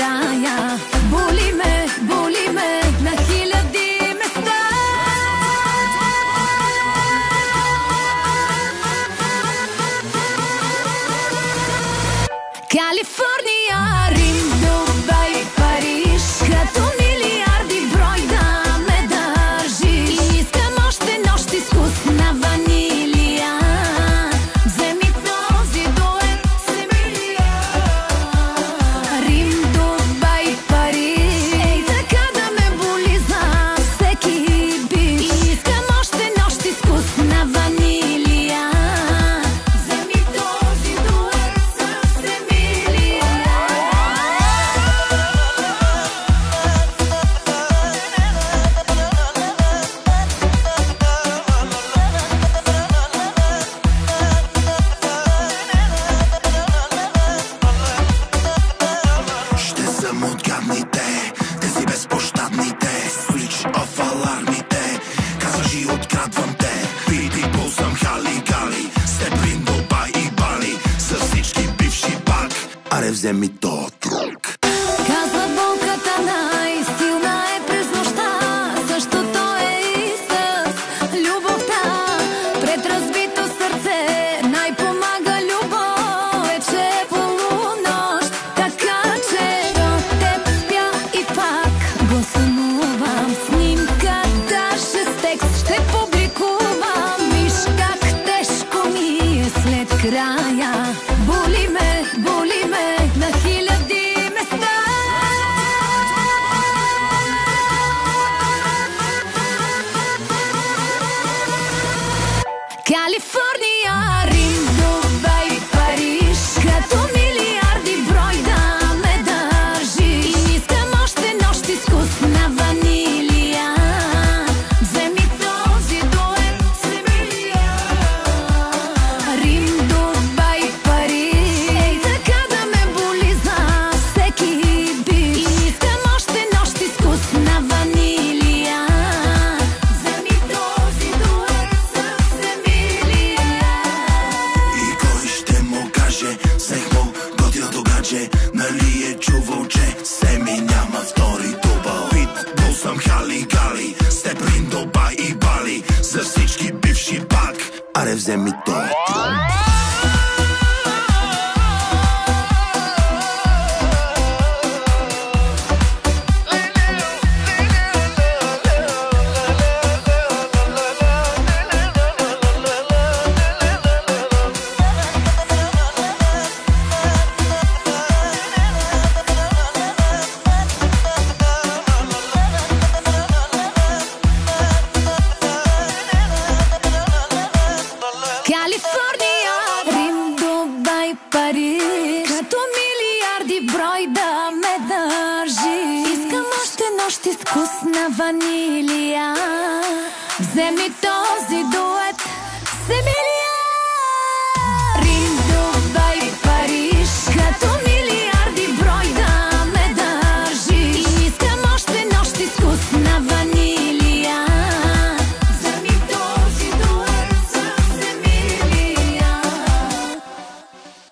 края. Боли ме на хиляди места. Калифорния, Рим, Дубай, Париж, като милиарди брой да ме държи. И искам още нощ изкусна ванилия. Вземи този дует с Емилия. Рим, Дубай, Париж, ей така да ме боли за всеки бич. И искам още нощ изкусна ванилия. Вземи този дует с Емилия. Ще съм от гадните, тези безпощадните. Switch off алармите, казваш и открадвам те. Питбул съм Хали Гали, Степлин, Дубай и Бали. За всички бивши пак, аре вземи то трок. Казват болката най-силна е през нощта. Същото е и с любовта. Пред разбито сърце най-помага любов. Вече е полунощ, така че до теб спя и пак го сънувам. Снимка даже с текст ще публикувам. Виж как тежко ми е след края. Боли ме на хиляди места. Калифорния, Рим, Дубай, Париж, като милиарди брой да ме държи. И искам още нощ изкусна ванилия. Вземи този дует с Емилия. Рим, Дубай, Париж, ей така да ме боли за всеки бич. И искам още нощ изкусна ванилия. Вземи този дует с Емилия. И кой ще му каже, взех му готиното гадже. Нали е чувал, че Семи няма втори дубъл. Питбул съм Хали Гали, Степлин, Дубай и Бали. За всички бивши пак, аре вземи то трок. Калифорния, Рим, Дубай, Париж, като милиарди брой да ме държи. Искам още нощ изкусна ванилия. Вземи този дует